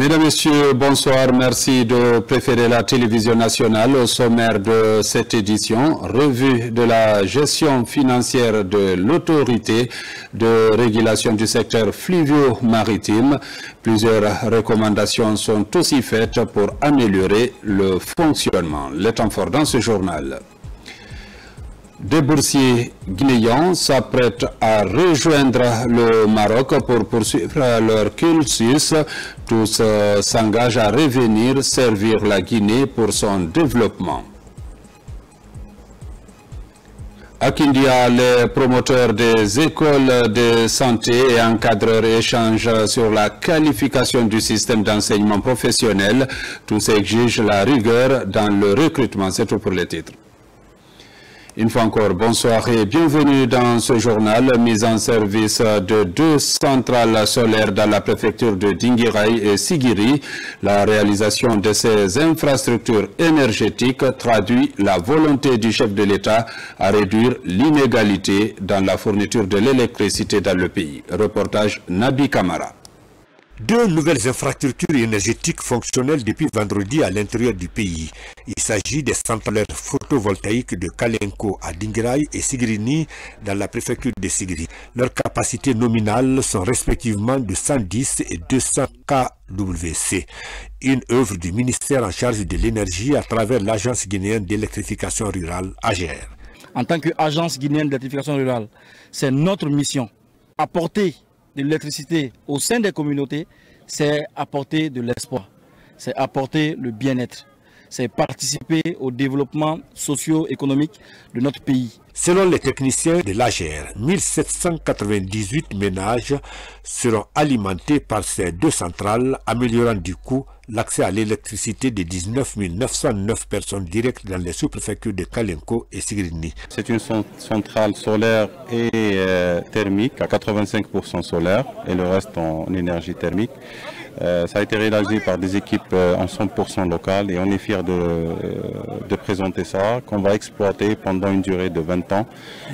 Mesdames, Messieurs, bonsoir. Merci de préférer la télévision nationale. Au sommaire de cette édition, revue de la gestion financière de l'autorité de régulation du secteur fluvio-maritime. Plusieurs recommandations sont aussi faites pour améliorer le fonctionnement. Le temps fort dans ce journal. Des boursiers guinéens s'apprêtent à rejoindre le Maroc pour poursuivre leur cursus. Tous s'engagent à revenir servir la Guinée pour son développement. À Kindia, les promoteurs des écoles de santé et encadreurs échangent sur la qualification du système d'enseignement professionnel. Tous exigent la rigueur dans le recrutement. C'est tout pour les titres. Une fois encore, bonsoir et bienvenue dans ce journal. Mise en service de 2 centrales solaires dans la préfecture de Dinguiraye et Sigiri. La réalisation de ces infrastructures énergétiques traduit la volonté du chef de l'État à réduire l'inégalité dans la fourniture de l'électricité dans le pays. Reportage Nabi Kamara. 2 nouvelles infrastructures énergétiques fonctionnelles depuis vendredi à l'intérieur du pays. Il s'agit des centrales photovoltaïques de Kalenko à Dinguiraye et Sigrini dans la préfecture de Sigiri. Leurs capacités nominales sont respectivement de 110 et 200 kWc. Une œuvre du ministère en charge de l'énergie à travers l'Agence guinéenne d'électrification rurale, AGR. En tant qu'agence guinéenne d'électrification rurale, c'est notre mission, apporter de l'électricité au sein des communautés, c'est apporter de l'espoir, c'est apporter le bien-être, c'est participer au développement socio-économique de notre pays. Selon les techniciens de l'AGR, 1798 ménages seront alimentés par ces 2 centrales, améliorant du coup l'accès à l'électricité de 19 909 personnes directes dans les sous-préfectures de Kalenko et Sigrini. C'est une centrale solaire et thermique, à 85% solaire et le reste en énergie thermique. Ça a été réalisé par des équipes en 100% locales et on est fiers de présenter ça, qu'on va exploiter pendant une durée de 20 ans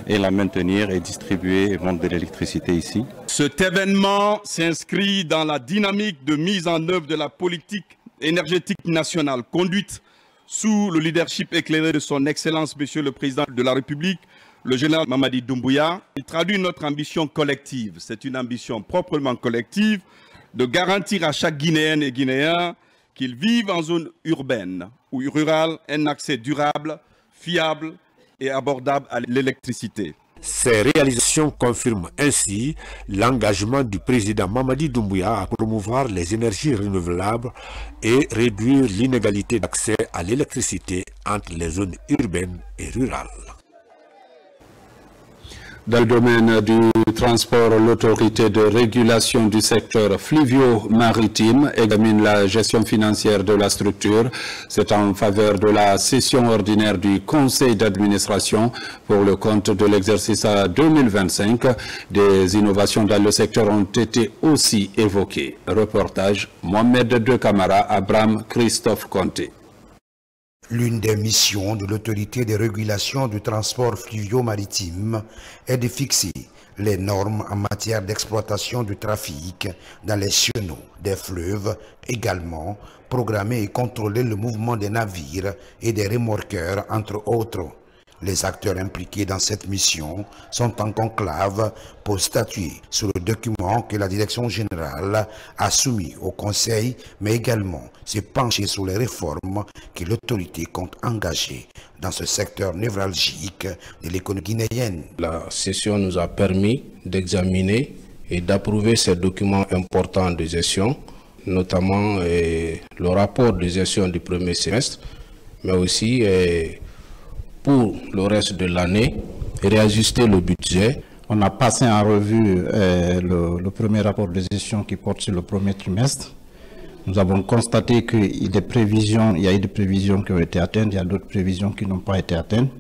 et la maintenir et distribuer et vendre de l'électricité ici. Cet événement s'inscrit dans la dynamique de mise en œuvre de la politique énergétique nationale conduite sous le leadership éclairé de son Excellence Monsieur le Président de la République, le général Mamadi Doumbouya. Il traduit notre ambition collective, c'est une ambition proprement collective, de garantir à chaque Guinéenne et Guinéen qu'ils vivent en zone urbaine ou rurale un accès durable, fiable et abordable à l'électricité. Ces réalisations confirment ainsi l'engagement du président Mamadi Doumbouya à promouvoir les énergies renouvelables et réduire l'inégalité d'accès à l'électricité entre les zones urbaines et rurales. Dans le domaine du transport, l'autorité de régulation du secteur fluvio-maritime examine la gestion financière de la structure. C'est en faveur de la session ordinaire du conseil d'administration pour le compte de l'exercice 2025. Des innovations dans le secteur ont été aussi évoquées. Reportage Mohamed De Camara, Abraham Christophe Conté. L'une des missions de l'autorité de régulation du transport fluvio-maritime est de fixer les normes en matière d'exploitation du trafic dans les chenaux des fleuves, également programmer et contrôler le mouvement des navires et des remorqueurs, entre autres. Les acteurs impliqués dans cette mission sont en conclave pour statuer sur le document que la direction générale a soumis au Conseil, mais également se pencher sur les réformes que l'autorité compte engager dans ce secteur névralgique de l'économie guinéenne. La session nous a permis d'examiner et d'approuver ces documents importants de gestion, notamment le rapport de gestion du premier semestre, mais aussi pour le reste de l'année, réajuster le budget. On a passé en revue le premier rapport de gestion qui porte sur le premier trimestre. Nous avons constaté qu'il y a eu des prévisions qui ont été atteintes, il y a d'autres prévisions qui n'ont pas été atteintes.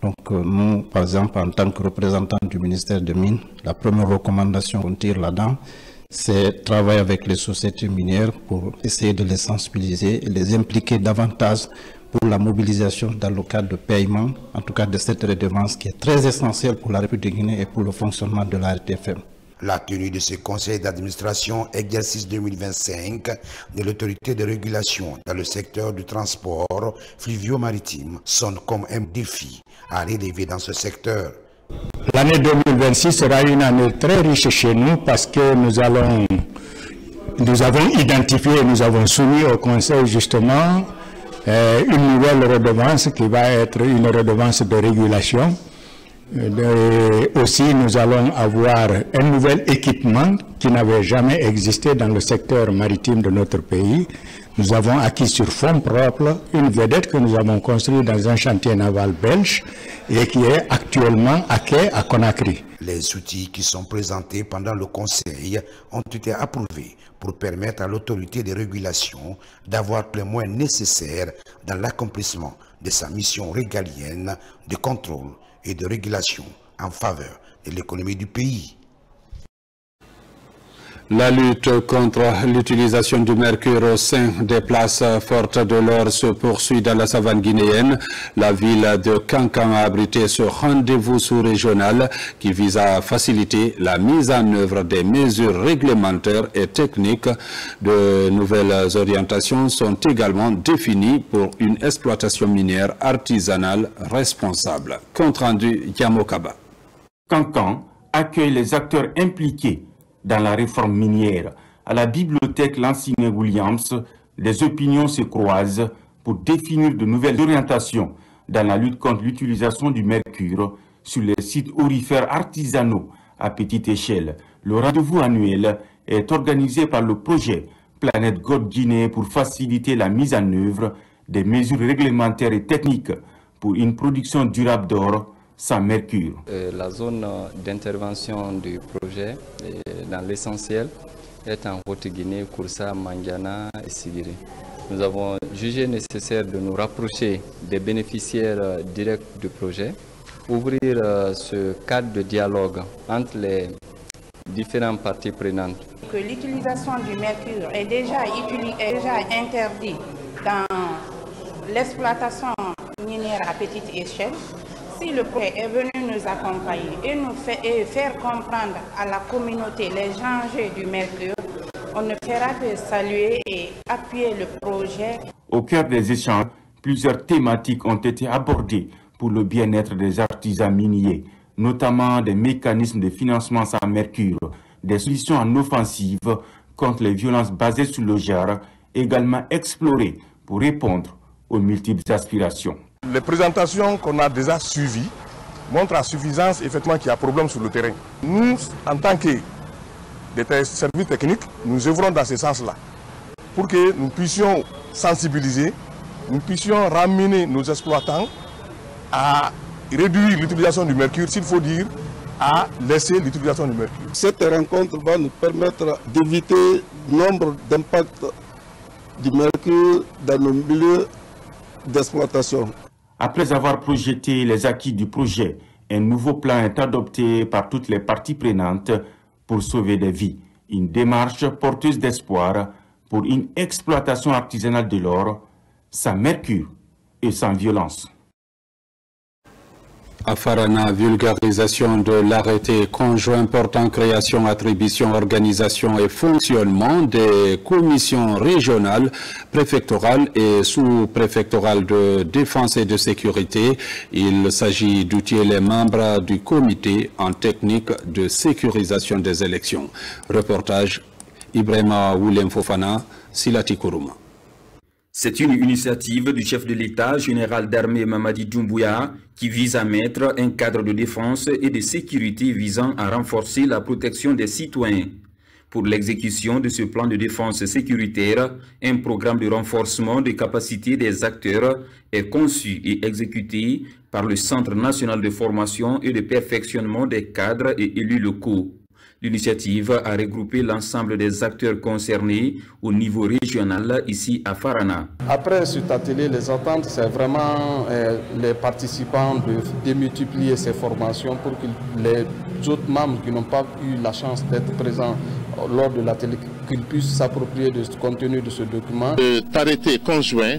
Donc nous, par exemple, en tant que représentants du ministère des Mines, la première recommandation qu'on tire là-dedans, c'est travailler avec les sociétés minières pour essayer de les sensibiliser et les impliquer davantage pour la mobilisation dans le cadre de paiement, en tout cas de cette redevance qui est très essentielle pour la République de Guinée et pour le fonctionnement de la RTFM. La tenue de ce conseil d'administration exercice 2025 de l'autorité de régulation dans le secteur du transport fluvio-maritime sonne comme un défi à relever dans ce secteur. L'année 2026 sera une année très riche chez nous parce que nous avons identifié, nous avons soumis au conseil justement une nouvelle redevance qui va être une redevance de régulation. Aussi, nous allons avoir un nouvel équipement qui n'avait jamais existé dans le secteur maritime de notre pays. Nous avons acquis sur fonds propres une vedette que nous avons construite dans un chantier naval belge et qui est actuellement à quai à Conakry. Les outils qui sont présentés pendant le conseil ont été approuvés pour permettre à l'autorité de régulation d'avoir les moyens nécessaires dans l'accomplissement de sa mission régalienne de contrôle et de régulation en faveur de l'économie du pays. La lutte contre l'utilisation du mercure au sein des places fortes de l'or se poursuit dans la savane guinéenne. La ville de Kankan a abrité ce rendez-vous sous-régional qui vise à faciliter la mise en œuvre des mesures réglementaires et techniques. De nouvelles orientations sont également définies pour une exploitation minière artisanale responsable. Compte rendu Yamokaba. Kankan accueille les acteurs impliqués dans la réforme minière. À la bibliothèque Lansine Williams, les opinions se croisent pour définir de nouvelles orientations dans la lutte contre l'utilisation du mercure sur les sites aurifères artisanaux à petite échelle. Le rendez-vous annuel est organisé par le projet Planète Gold Guinée pour faciliter la mise en œuvre des mesures réglementaires et techniques pour une production durable d'or sans mercure. La zone d'intervention du projet, dans l'essentiel, est en Haute-Guinée, Koursa, Mandiana et Sigiri. Nous avons jugé nécessaire de nous rapprocher des bénéficiaires directs du projet, ouvrir ce cadre de dialogue entre les différentes parties prenantes. Que l'utilisation du mercure est déjà interdite dans l'exploitation minière à petite échelle. Si le projet est venu nous accompagner et faire comprendre à la communauté les enjeux du mercure, on ne fera que saluer et appuyer le projet. Au cœur des échanges, plusieurs thématiques ont été abordées pour le bien-être des artisans miniers, notamment des mécanismes de financement sans mercure, des solutions en offensive contre les violences basées sur le genre, également explorées pour répondre aux multiples aspirations. Les présentations qu'on a déjà suivies montrent à suffisance effectivement qu'il y a problème sur le terrain. Nous, en tant que des services techniques, nous œuvrons dans ce sens-là pour que nous puissions sensibiliser, nous puissions ramener nos exploitants à réduire l'utilisation du mercure, s'il faut dire, à laisser l'utilisation du mercure. Cette rencontre va nous permettre d'éviter nombre d'impacts du mercure dans nos milieux d'exploitation. Après avoir projeté les acquis du projet, un nouveau plan est adopté par toutes les parties prenantes pour sauver des vies. Une démarche porteuse d'espoir pour une exploitation artisanale de l'or sans mercure et sans violence. À Farana, vulgarisation de l'arrêté conjoint portant création, attribution, organisation et fonctionnement des commissions régionales, préfectorales et sous-préfectorales de défense et de sécurité. Il s'agit d'outiller les membres du comité en technique de sécurisation des élections. Reportage Ibrahima Willem Fofana, Silati Kourouma. C'est une initiative du chef de l'État, général d'armée Mamadi Doumbouya, qui vise à mettre un cadre de défense et de sécurité visant à renforcer la protection des citoyens. Pour l'exécution de ce plan de défense sécuritaire, un programme de renforcement des capacités des acteurs est conçu et exécuté par le Centre national de formation et de perfectionnement des cadres et élus locaux. L'initiative a regroupé l'ensemble des acteurs concernés au niveau régional ici à Farana. Après cet atelier, les attentes, c'est vraiment les participants de démultiplier ces formations pour que les autres membres qui n'ont pas eu la chance d'être présents lors de l'atelier, qu'ils puissent s'approprier du contenu de ce document. Cet arrêté conjoint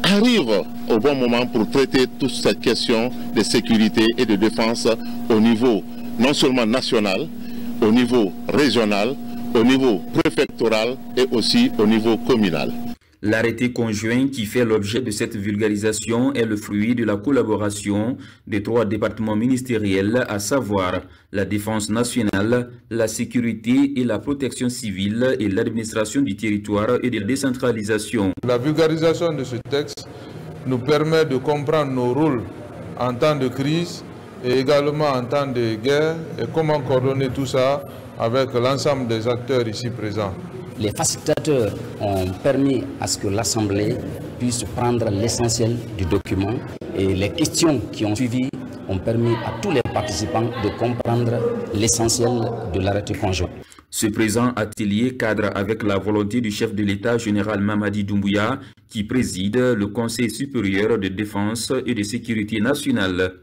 arrive au bon moment pour traiter toutes ces questions de sécurité et de défense au niveau non seulement national, au niveau régional, au niveau préfectoral et aussi au niveau communal. L'arrêté conjoint qui fait l'objet de cette vulgarisation est le fruit de la collaboration des 3 départements ministériels, à savoir la défense nationale, la sécurité et la protection civile et l'administration du territoire et de la décentralisation. La vulgarisation de ce texte nous permet de comprendre nos rôles en temps de crise et également en temps de guerre et comment coordonner tout ça avec l'ensemble des acteurs ici présents. Les facilitateurs ont permis à ce que l'Assemblée puisse prendre l'essentiel du document et les questions qui ont suivi ont permis à tous les participants de comprendre l'essentiel de l'arrêté conjoint. Ce présent atelier cadre avec la volonté du chef de l'État général Mamadi Doumbouya qui préside le Conseil supérieur de défense et de sécurité nationale.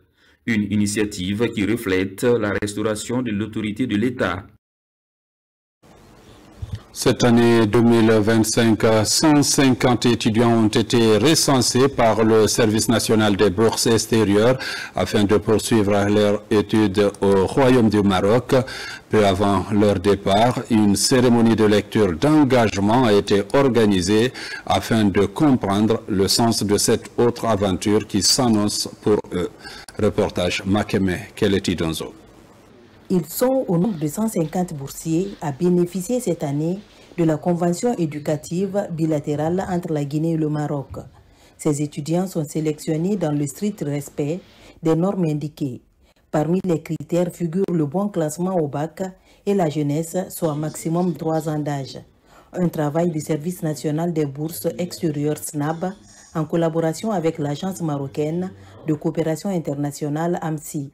Une initiative qui reflète la restauration de l'autorité de l'État. Cette année 2025, 150 étudiants ont été recensés par le Service national des bourses extérieures afin de poursuivre leurs études au Royaume du Maroc. Peu avant leur départ, une cérémonie de lecture d'engagement a été organisée afin de comprendre le sens de cette autre aventure qui s'annonce pour eux. Reportage Makeme Keleti Donzo. Ils sont au nombre de 150 boursiers à bénéficier cette année de la convention éducative bilatérale entre la Guinée et le Maroc. Ces étudiants sont sélectionnés dans le strict respect des normes indiquées. Parmi les critères figurent le bon classement au bac et la jeunesse, soit maximum 3 ans d'âge. Un travail du Service national des bourses extérieures SNAB en collaboration avec l'Agence marocaine de coopération internationale AMSI.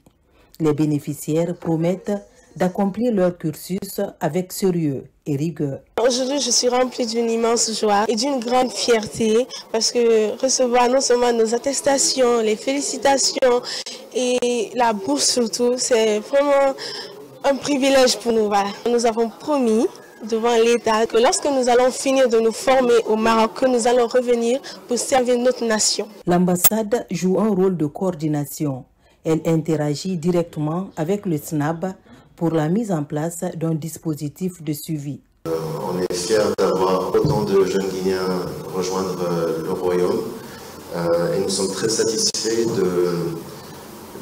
Les bénéficiaires promettent d'accomplir leur cursus avec sérieux et rigueur. Aujourd'hui, je suis remplie d'une immense joie et d'une grande fierté parce que recevoir non seulement nos attestations, les félicitations et la bourse surtout, c'est vraiment un privilège pour nous. Voilà. Nous avons promis devant l'État que lorsque nous allons finir de nous former au Maroc, que nous allons revenir pour servir notre nation. L'ambassade joue un rôle de coordination. Elle interagit directement avec le SNAB pour la mise en place d'un dispositif de suivi. On est fiers d'avoir autant de jeunes Guinéens rejoindre le Royaume et nous sommes très satisfaits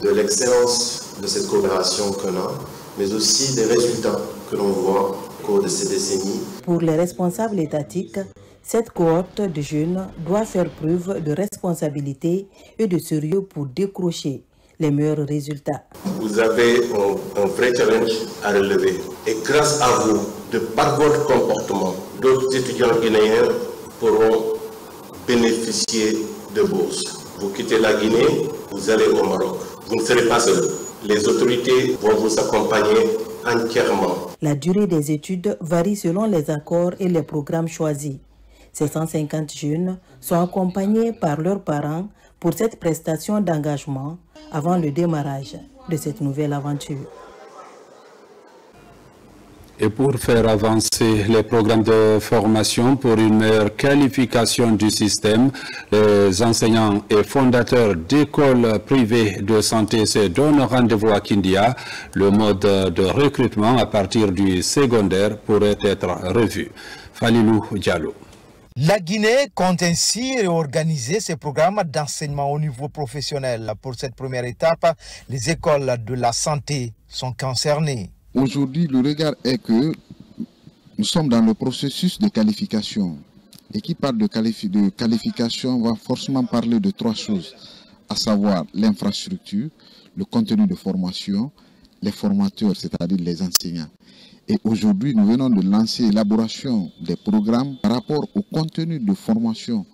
de l'excellence de cette coopération qu'on a, mais aussi des résultats que l'on voit au cours de ces décennies. Pour les responsables étatiques, cette cohorte de jeunes doit faire preuve de responsabilité et de sérieux pour décrocher les meilleurs résultats. Vous avez un vrai challenge à relever et grâce à vous, de par votre comportement, d'autres étudiants guinéens pourront bénéficier de bourses. Vous quittez la Guinée, vous allez au Maroc. Vous ne serez pas seul. Les autorités vont vous accompagner entièrement. La durée des études varie selon les accords et les programmes choisis. Ces 150 jeunes sont accompagnés par leurs parents pour cette prestation d'engagement avant le démarrage de cette nouvelle aventure. Et pour faire avancer les programmes de formation pour une meilleure qualification du système, les enseignants et fondateurs d'écoles privées de santé se donnent rendez-vous à Kindia. Le mode de recrutement à partir du secondaire pourrait être revu. Falilou Diallo. La Guinée compte ainsi réorganiser ses programmes d'enseignement au niveau professionnel. Pour cette première étape, les écoles de la santé sont concernées. Aujourd'hui, le regard est que nous sommes dans le processus de qualification. Et qui parle de qualification va forcément parler de 3 choses, à savoir l'infrastructure, le contenu de formation, les formateurs, c'est-à-dire les enseignants. Et aujourd'hui, nous venons de lancer l'élaboration des programmes par rapport au contenu de formation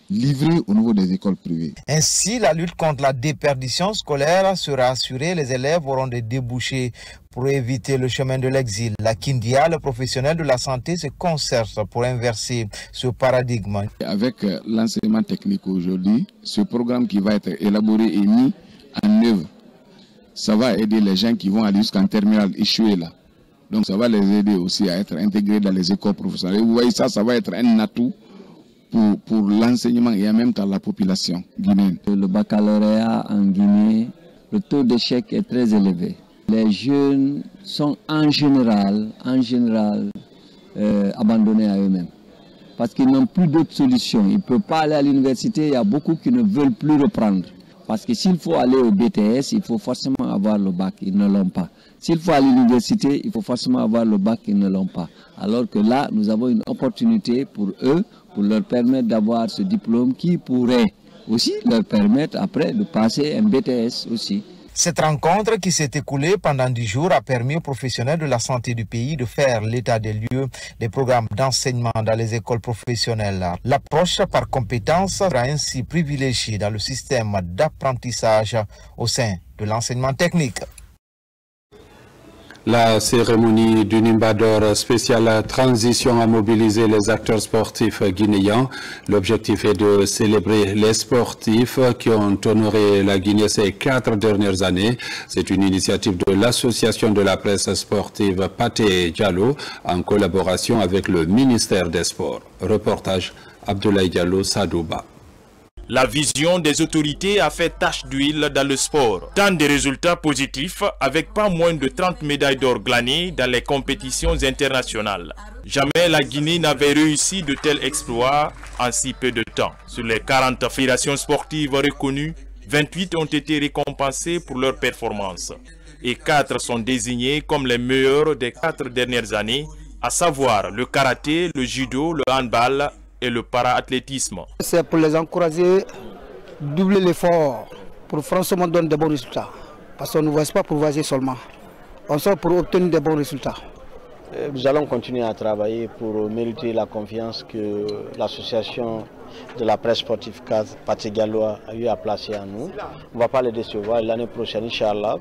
livré au niveau des écoles privées. Ainsi, la lutte contre la déperdition scolaire sera assurée. Les élèves auront des débouchés pour éviter le chemin de l'exil. La Kindia, le professionnel de la santé, se concerte pour inverser ce paradigme. Avec l'enseignement technique aujourd'hui, ce programme qui va être élaboré et mis en œuvre, ça va aider les gens qui vont aller jusqu'en terminale échouée là. Donc ça va les aider aussi à être intégrés dans les écoles professionnelles. Et vous voyez ça va être un atout pour l'enseignement et en même temps la population guinéenne. Le baccalauréat en Guinée, le taux d'échec est très élevé. Les jeunes sont en général abandonnés à eux-mêmes. Parce qu'ils n'ont plus d'autres solutions. Ils ne peuvent pas aller à l'université, il y a beaucoup qui ne veulent plus reprendre. Parce que s'il faut aller au BTS, il faut forcément avoir le bac, ils ne l'ont pas. S'il faut aller à l'université, il faut forcément avoir le bac, ils ne l'ont pas. Alors que là, nous avons une opportunité pour eux, pour leur permettre d'avoir ce diplôme qui pourrait aussi leur permettre après de passer un BTS aussi. Cette rencontre qui s'est écoulée pendant 10 jours a permis aux professionnels de la santé du pays de faire l'état des lieux des programmes d'enseignement dans les écoles professionnelles. L'approche par compétences sera ainsi privilégiée dans le système d'apprentissage au sein de l'enseignement technique. La cérémonie du Nimbador spéciale transition a mobilisé les acteurs sportifs guinéens. L'objectif est de célébrer les sportifs qui ont honoré la Guinée ces 4 dernières années. C'est une initiative de l'association de la presse sportive Pathé Diallo en collaboration avec le ministère des Sports. Reportage Abdoulaye Diallo Sadouba. La vision des autorités a fait tache d'huile dans le sport. Tant de résultats positifs avec pas moins de 30 médailles d'or glanées dans les compétitions internationales. Jamais la Guinée n'avait réussi de tels exploits en si peu de temps. Sur les 40 fédérations sportives reconnues, 28 ont été récompensées pour leur performance. Et 4 sont désignés comme les meilleurs des 4 dernières années, à savoir le karaté, le judo, le handball et le para-athlétisme. C'est pour les encourager, doubler l'effort pour franchement donner de bons résultats. Parce qu'on ne voit pas pour voyager seulement. On sort pour obtenir de bons résultats. Nous allons continuer à travailler pour mériter la confiance que l'association de la presse sportive Pathé Diallo a eu à placer en nous. On ne va pas les décevoir. L'année prochaine, Inch'Allah,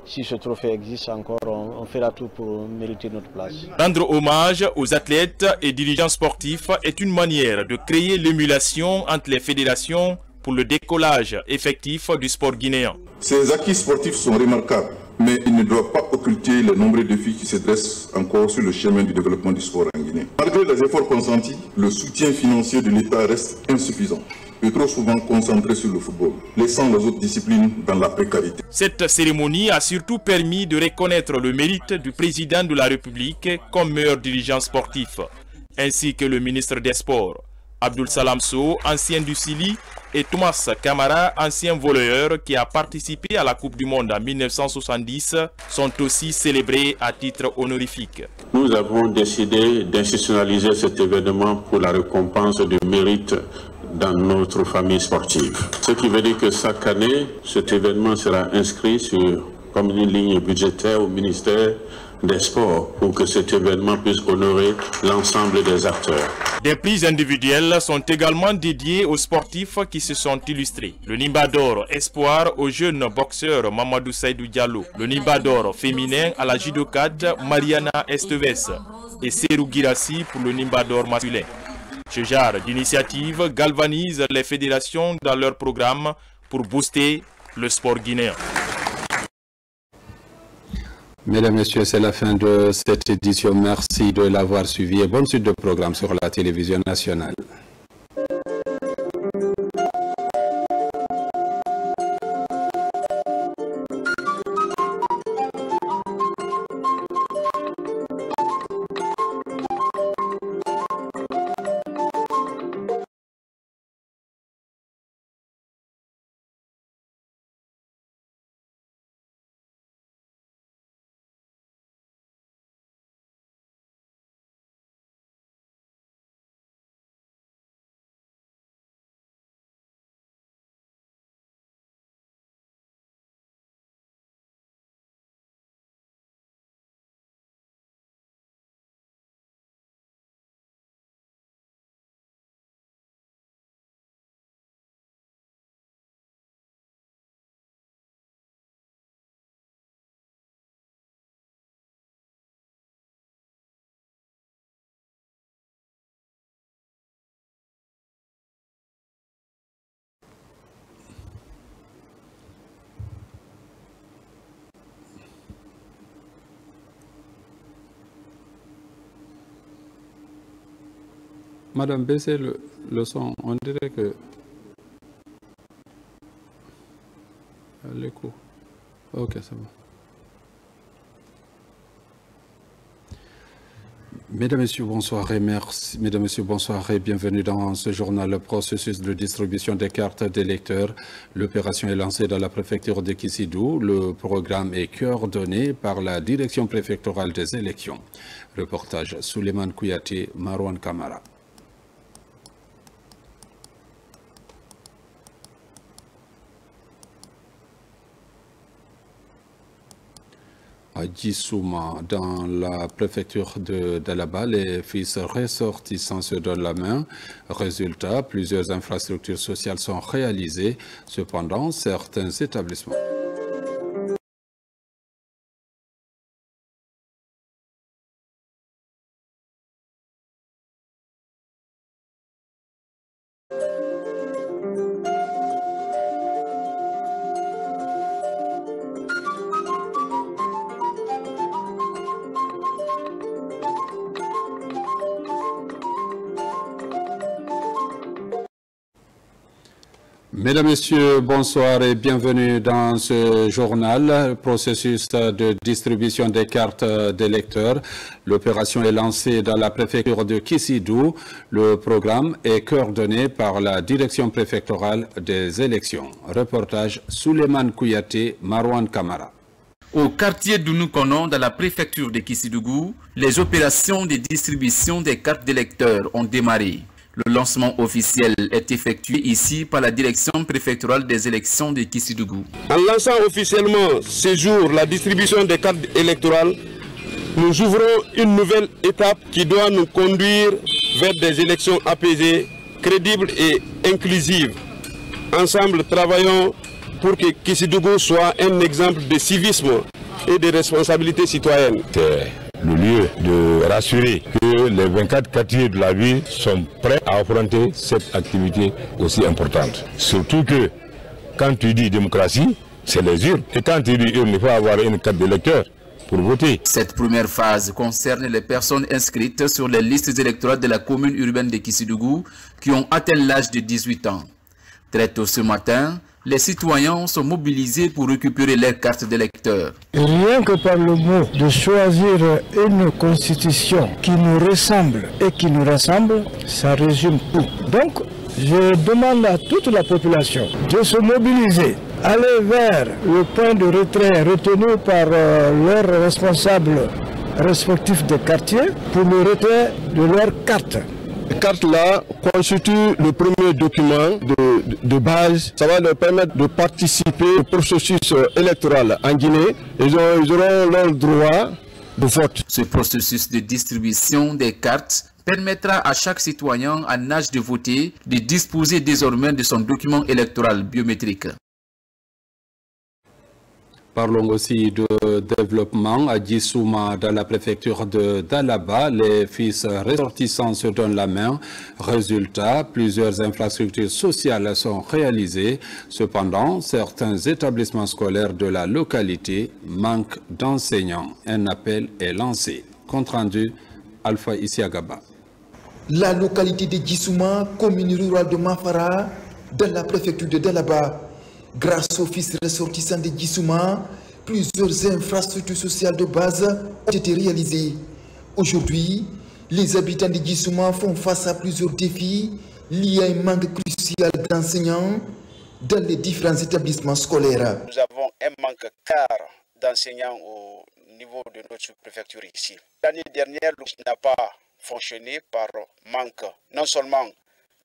si ce trophée existe encore, on fera tout pour mériter notre place. Rendre hommage aux athlètes et dirigeants sportifs est une manière de créer l'émulation entre les fédérations pour le décollage effectif du sport guinéen. Ces acquis sportifs sont remarquables, mais ils ne doivent pas occulter les nombreux défis qui se dressent encore sur le chemin du développement du sport en Guinée. Malgré les efforts consentis, le soutien financier de l'État reste insuffisant et trop souvent concentré sur le football, laissant les autres disciplines dans la précarité. Cette cérémonie a surtout permis de reconnaître le mérite du président de la République comme meilleur dirigeant sportif, ainsi que le ministre des Sports. Abdoul Salam Sow, ancien du Sili, et Thomas Camara, ancien volleyeur qui a participé à la Coupe du Monde en 1970, sont aussi célébrés à titre honorifique. Nous avons décidé d'institutionnaliser cet événement pour la récompense du mérite dans notre famille sportive. Ce qui veut dire que chaque année, cet événement sera inscrit comme une ligne budgétaire au ministère des Sports pour que cet événement puisse honorer l'ensemble des acteurs. Des prix individuels sont également dédiés aux sportifs qui se sont illustrés. Le Nimbador Espoir au jeune boxeur Mamadou Saïdou Diallo. Le Nimbador féminin à la judokate Mariana Esteves. Et Serou Girassi pour le Nimbador masculin. Ce genre d'initiative galvanise les fédérations dans leur programme pour booster le sport guinéen. Mesdames, Messieurs, c'est la fin de cette édition. Merci de l'avoir suivi et bonne suite de programme sur la télévision nationale. Madame, baissez le son. On dirait que... L'écho. Ok, c'est bon. Mesdames, Messieurs, bonsoir et merci. Mesdames, Messieurs, bonsoir et bienvenue dans ce journal. Le processus de distribution des cartes d'électeurs. L'opération est lancée dans la préfecture de Kisidou. Le programme est coordonné par la direction préfectorale des élections. Reportage Souleymane Kouyaté, Marouane Kamara. À Djissouma, dans la préfecture de Dalaba, les fils ressortissants se donnent la main. Résultat, plusieurs infrastructures sociales sont réalisées. Cependant, certains établissements. Mesdames, Messieurs, bonsoir et bienvenue dans ce journal. Processus de distribution des cartes d'électeurs. L'opération est lancée dans la préfecture de Kisidou. Le programme est coordonné par la direction préfectorale des élections. Reportage Souleymane Kouyaté, Marouane Kamara. Au quartier d'Ounoukono, dans la préfecture de Kisidou, les opérations de distribution des cartes d'électeurs ont démarré. Le lancement officiel est effectué ici par la direction préfectorale des élections de Kisidou. En lançant officiellement ce jour la distribution des cartes électorales, nous ouvrons une nouvelle étape qui doit nous conduire vers des élections apaisées, crédibles et inclusives. Ensemble, travaillons pour que Kisidou soit un exemple de civisme et de responsabilité citoyenne. Le lieu de rassurer que les 24 quartiers de la ville sont prêts à affronter cette activité aussi importante. Surtout que quand tu dis démocratie, c'est les urnes. Et quand tu dis urne, il faut avoir une carte d'électeur pour voter. Cette première phase concerne les personnes inscrites sur les listes électorales de la commune urbaine de Kisidou qui ont atteint l'âge de 18 ans. Très tôt ce matin, les citoyens sont mobilisés pour récupérer leurs cartes d'électeurs. Rien que par le mot de choisir une constitution qui nous ressemble et qui nous rassemble, ça résume tout. Donc, je demande à toute la population de se mobiliser, aller vers le point de retrait retenu par leurs responsables respectifs des quartiers pour le retrait de leurs cartes. Ces cartes-là constituent le premier document de base. Ça va leur permettre de participer au processus électoral en Guinée. Ils auront leur droit de vote. Ce processus de distribution des cartes permettra à chaque citoyen en âge de voter de disposer désormais de son document électoral biométrique. Parlons aussi de développement à Djissouma, dans la préfecture de Dalaba. Les fils ressortissants se donnent la main. Résultat, plusieurs infrastructures sociales sont réalisées. Cependant, certains établissements scolaires de la localité manquent d'enseignants. Un appel est lancé. Compte rendu, Alpha Isiagaba. La localité de Djissouma, commune rurale de Mafara, dans la préfecture de Dalaba. Grâce aux fils ressortissants de Djissouma, plusieurs infrastructures sociales de base ont été réalisées. Aujourd'hui, les habitants de Djissouma font face à plusieurs défis liés à un manque crucial d'enseignants dans les différents établissements scolaires. Nous avons un manque car d'enseignants au niveau de notre préfecture ici. L'année dernière, le n'a pas fonctionné par manque non seulement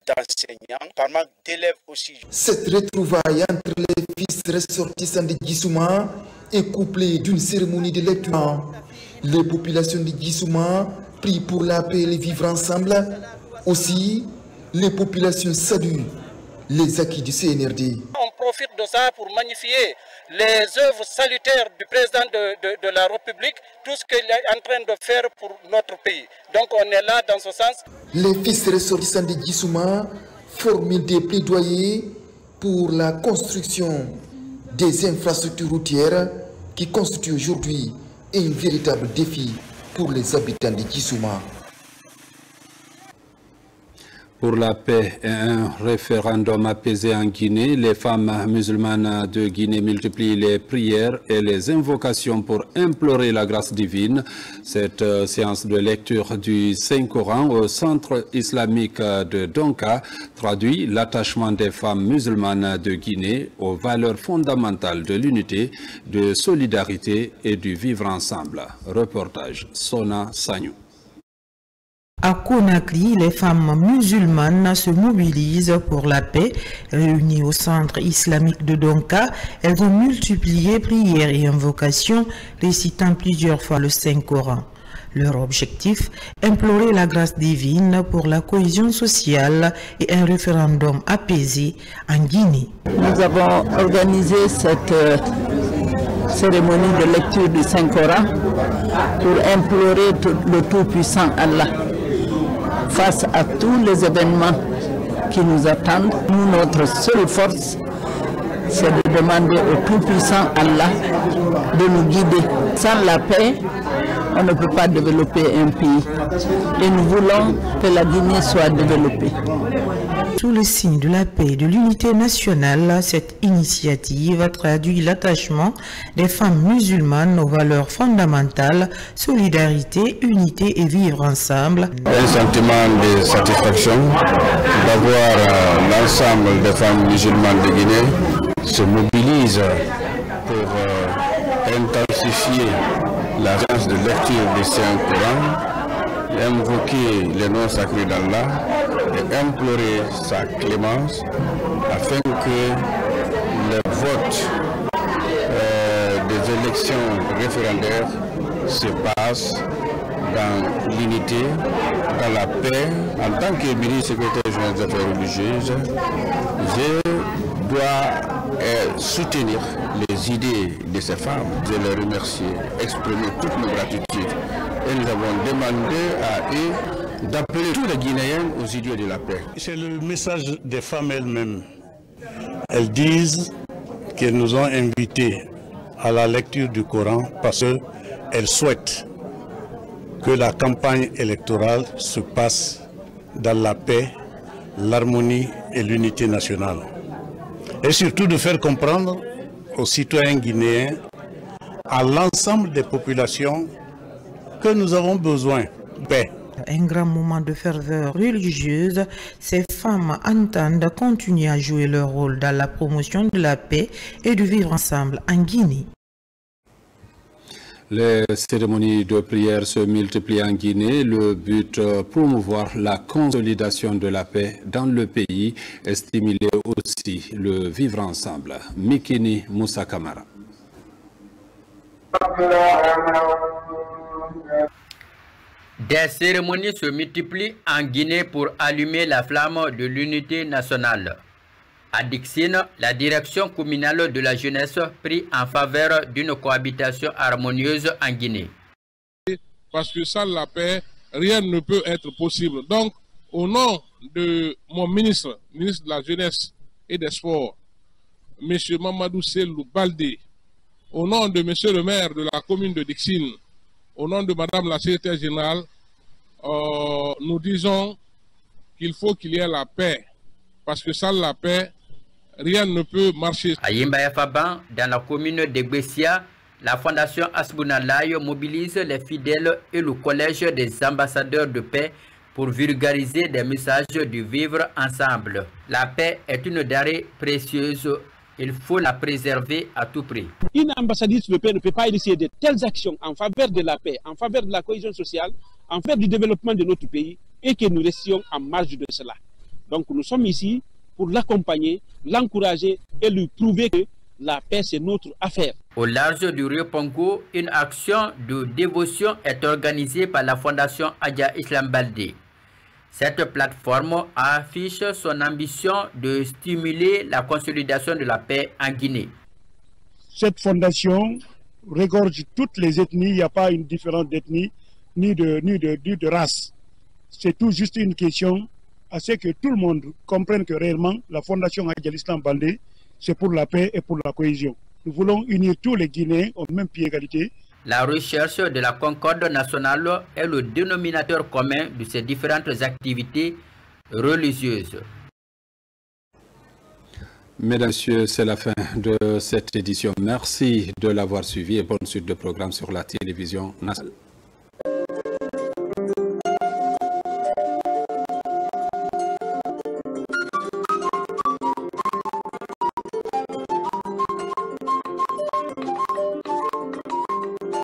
d'enseignants, par manque d'élèves aussi. Cette retrouvaille entre les fils ressortissants de Djissouma est couplée d'une cérémonie de lecture. Les populations de Djissouma prient pour la paix et le vivre ensemble. Aussi, les populations saluent les acquis du CNRD. On profite de ça pour magnifier les œuvres salutaires du président de la République, tout ce qu'il est en train de faire pour notre pays. Donc on est là dans ce sens. Les fils ressortissants de Djissouma formulent des plaidoyers pour la construction des infrastructures routières qui constituent aujourd'hui un véritable défi pour les habitants de Djissouma. Pour la paix et un référendum apaisé en Guinée, les femmes musulmanes de Guinée multiplient les prières et les invocations pour implorer la grâce divine. Cette séance de lecture du Saint-Coran au centre islamique de Donka traduit l'attachement des femmes musulmanes de Guinée aux valeurs fondamentales de l'unité, de solidarité et du vivre ensemble. Reportage Sona Sagnou. À Conakry, les femmes musulmanes se mobilisent pour la paix. Réunies au centre islamique de Donka, elles ont multiplié prières et invocations, récitant plusieurs fois le Saint-Coran. Leur objectif, implorer la grâce divine pour la cohésion sociale et un référendum apaisé en Guinée. Nous avons organisé cette cérémonie de lecture du Saint-Coran pour implorer le Tout-Puissant Allah. Face à tous les événements qui nous attendent, nous, notre seule force, c'est de demander au Tout-Puissant Allah de nous guider. Sans la paix, on ne peut pas développer un pays. Et nous voulons que la Guinée soit développée. Sous le signe de la paix et de l'unité nationale, cette initiative traduit l'attachement des femmes musulmanes aux valeurs fondamentales, solidarité, unité et vivre ensemble. Un sentiment de satisfaction d'avoir l'ensemble des femmes musulmanes de Guinée se mobilisent pour intensifier la séance de lecture du Saint-Coran, invoquer les noms sacrés d'Allah et implorer sa clémence afin que le vote des élections référendaires se passe dans l'unité, dans la paix. En tant que ministre secrétaire général des affaires religieuses, je dois soutenir les idées de ces femmes, je les remercier, exprimer toute nos gratitude. Et nous avons demandé à eux d'appeler tous les Guinéens aux idées de la paix. C'est le message des femmes elles-mêmes. Elles disent qu'elles nous ont invités à la lecture du Coran parce qu'elles souhaitent que la campagne électorale se passe dans la paix, l'harmonie et l'unité nationale. Et surtout de faire comprendre aux citoyens guinéens, à l'ensemble des populations, que nous avons besoin de paix. Un grand moment de ferveur religieuse, ces femmes entendent continuer à jouer leur rôle dans la promotion de la paix et du vivre ensemble en Guinée. Les cérémonies de prière se multiplient en Guinée. Le but, promouvoir la consolidation de la paix dans le pays et stimuler aussi le vivre ensemble. Mikini Moussa Kamara. Des cérémonies se multiplient en Guinée pour allumer la flamme de l'unité nationale. À Dixine, la direction communale de la jeunesse prie en faveur d'une cohabitation harmonieuse en Guinée. Parce que sans la paix, rien ne peut être possible. Donc, au nom de mon ministre de la Jeunesse et des Sports, M. Mamadou Selou Baldé, au nom de M. le maire de la commune de Dixine, au nom de Madame la secrétaire générale, nous disons qu'il faut qu'il y ait la paix. Parce que sans la paix, rien ne peut marcher. À Yimbaye Faban, dans la commune de Gbessia, la fondation Asbunalaye mobilise les fidèles et le collège des ambassadeurs de paix pour vulgariser des messages du vivre ensemble. La paix est une denrée précieuse. Il faut la préserver à tout prix. Une ambassadrice de paix ne peut pas initier de telles actions en faveur de la paix, en faveur de la cohésion sociale, en faveur du développement de notre pays et que nous restions en marge de cela. Donc nous sommes ici pour l'accompagner, l'encourager et lui prouver que la paix c'est notre affaire. Au large du Rio Pongo, une action de dévotion est organisée par la fondation Adja Islam Baldé. Cette plateforme affiche son ambition de stimuler la consolidation de la paix en Guinée. Cette fondation regorge toutes les ethnies, il n'y a pas une différence d'ethnie ni de race. C'est tout juste une question à ce que tout le monde comprenne que réellement la fondation Adja Islam Baldé, c'est pour la paix et pour la cohésion. Nous voulons unir tous les Guinéens au même pied d'égalité. La recherche de la concorde nationale est le dénominateur commun de ces différentes activités religieuses. Mesdames, Messieurs, c'est la fin de cette édition. Merci de l'avoir suivi et bonne suite de programme sur la télévision nationale.